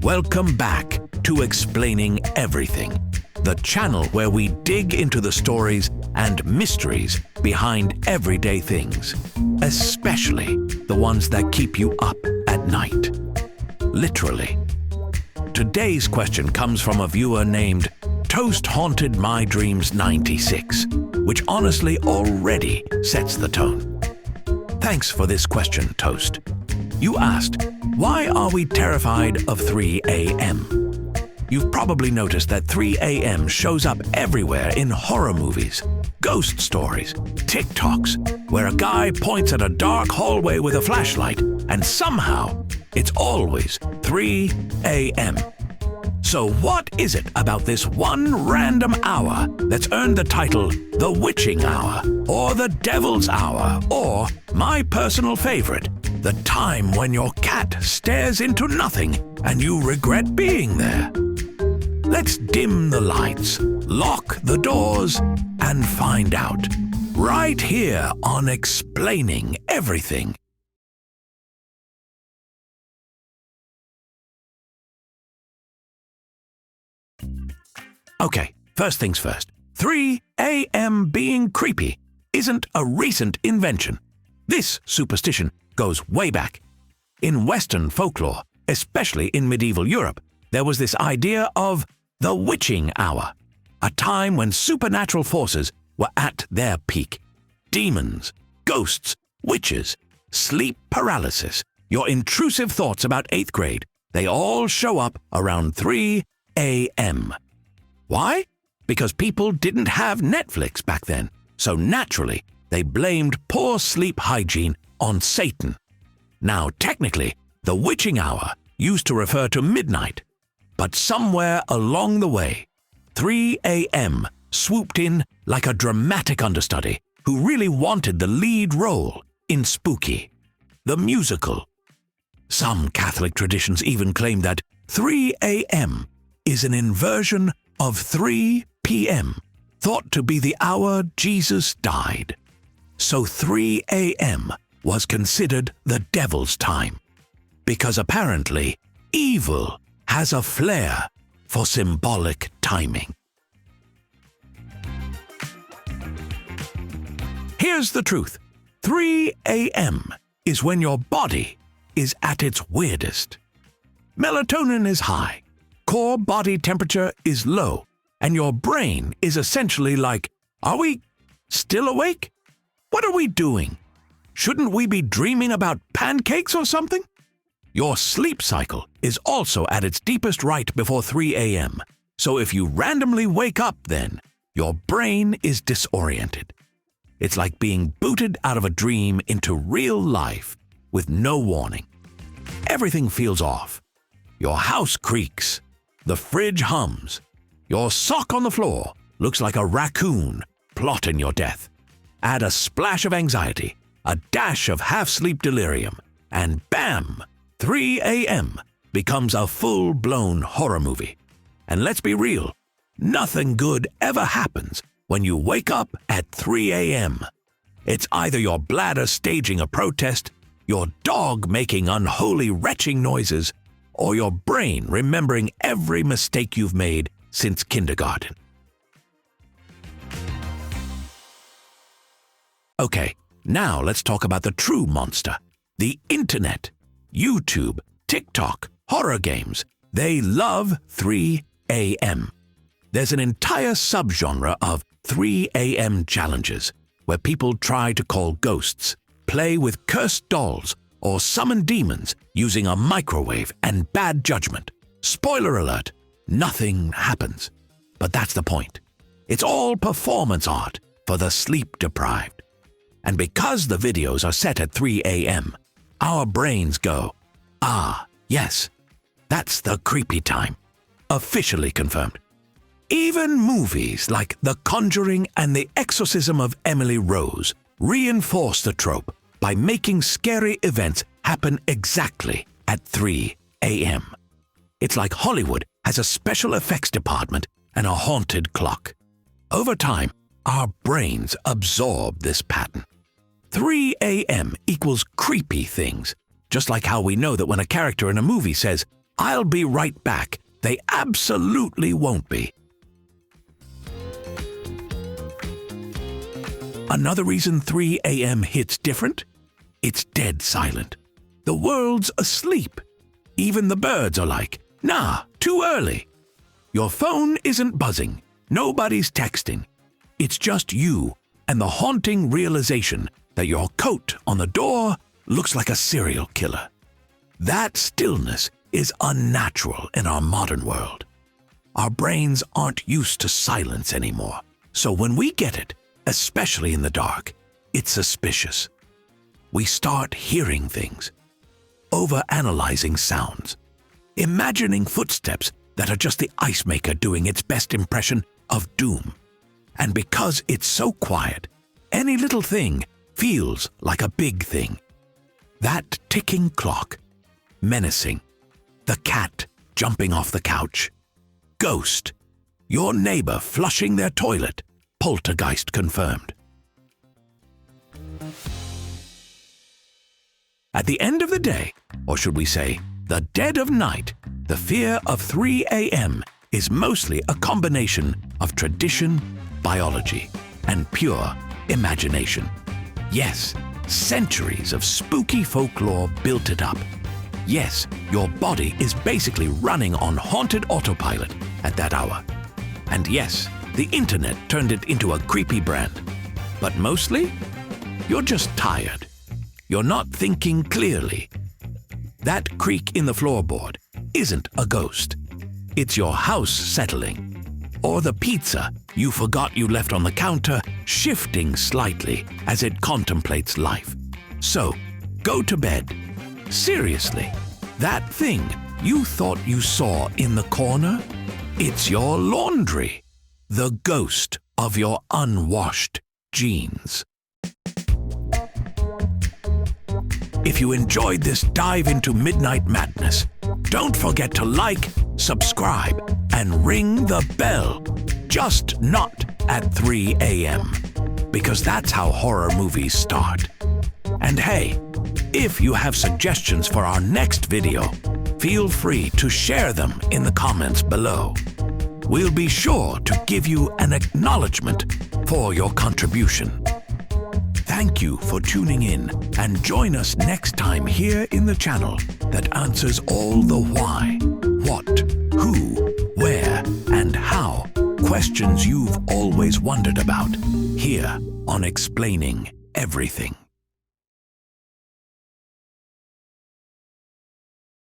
Welcome back to Explaining Everything, the channel where we dig into the stories and mysteries behind everyday things, especially the ones that keep you up at night. Literally. Today's question comes from a viewer named Toast Haunted My Dreams 96, which honestly already sets the tone. Thanks for this question, Toast. You asked, why are we terrified of 3 a.m.? You've probably noticed that 3 a.m. shows up everywhere in horror movies, ghost stories, TikToks, where a guy points at a dark hallway with a flashlight, and somehow it's always 3 a.m. So what is it about this one random hour that's earned the title the Witching Hour, or the Devil's Hour, or my personal favorite, the time when your cat stares into nothing and you regret being there? Let's dim the lights, lock the doors, and find out. Right here on Explaining Everything. Okay, first things first. 3 a.m. being creepy isn't a recent invention. This superstition goes way back. In Western folklore, especially in medieval Europe, there was this idea of the witching hour, a time when supernatural forces were at their peak. Demons, ghosts, witches, sleep paralysis, your intrusive thoughts about 8th grade, they all show up around 3 a.m. Why? Because people didn't have Netflix back then, so naturally they blamed poor sleep hygiene on Satan. Now, technically, the witching hour used to refer to midnight, but somewhere along the way, 3 a.m. swooped in like a dramatic understudy who really wanted the lead role in Spooky, the musical. Some Catholic traditions even claim that 3 a.m. is an inversion of 3 p.m., thought to be the hour Jesus died. So 3 a.m. was considered the devil's time, because apparently evil has a flair for symbolic timing. Here's the truth. 3 a.m. is when your body is at its weirdest. Melatonin is high, core body temperature is low, and your brain is essentially like, are we still awake? What are we doing? Shouldn't we be dreaming about pancakes or something? Your sleep cycle is also at its deepest right before 3 a.m. So if you randomly wake up then, your brain is disoriented. It's like being booted out of a dream into real life with no warning. Everything feels off. Your house creaks. The fridge hums. Your sock on the floor looks like a raccoon plotting your death. Add a splash of anxiety, a dash of half-sleep delirium, and bam! 3 a.m. becomes a full-blown horror movie. And let's be real, nothing good ever happens when you wake up at 3 a.m. It's either your bladder staging a protest, your dog making unholy retching noises, or your brain remembering every mistake you've made since kindergarten. Okay, now let's talk about the true monster, the internet. YouTube, TikTok, horror games, they love 3 a.m. There's an entire subgenre of 3 a.m. challenges where people try to call ghosts, play with cursed dolls, or summon demons using a microwave and bad judgment. Spoiler alert, nothing happens. But that's the point. It's all performance art for the sleep-deprived. And because the videos are set at 3 a.m., our brains go, ah, yes, that's the creepy time. Officially confirmed. Even movies like The Conjuring and The Exorcism of Emily Rose reinforce the trope by making scary events happen exactly at 3 a.m. It's like Hollywood has a special effects department and a haunted clock. Over time, our brains absorb this pattern. 3 a.m. equals creepy things, just like how we know that when a character in a movie says, I'll be right back. They absolutely won't be. Another reason 3 a.m. hits different? It's dead silent. The world's asleep. Even the birds are like, nah, too early. Your phone isn't buzzing. Nobody's texting. It's just you and the haunting realization that your coat on the door looks like a serial killer. That stillness is unnatural in our modern world. Our brains aren't used to silence anymore, so when we get it, especially in the dark, it's suspicious. We start hearing things, overanalyzing sounds, imagining footsteps that are just the ice maker doing its best impression of doom. And because it's so quiet, any little thing feels like a big thing. That ticking clock, menacing. The cat jumping off the couch. Ghost. Your neighbor flushing their toilet. Poltergeist confirmed. At the end of the day, or should we say, the dead of night, the fear of 3 a.m. is mostly a combination of tradition, biology, and pure imagination. Yes, centuries of spooky folklore built it up. Yes, your body is basically running on haunted autopilot at that hour. And yes, the internet turned it into a creepy brand. But mostly, you're just tired. You're not thinking clearly. That creak in the floorboard isn't a ghost. It's your house settling. Or the pizza you forgot you left on the counter shifting slightly as it contemplates life. So, go to bed. Seriously, that thing you thought you saw in the corner? It's your laundry. The ghost of your unwashed jeans. If you enjoyed this dive into Midnight Madness, don't forget to like, subscribe, and ring the bell. Just not at 3 a.m. because that's how horror movies start. And hey, if you have suggestions for our next video, feel free to share them in the comments below. We'll be sure to give you an acknowledgement for your contribution. Thank you for tuning in, and join us next time here in the channel that answers all the why, what, who, where, and how questions you've always wondered about, here on Explaining Everything.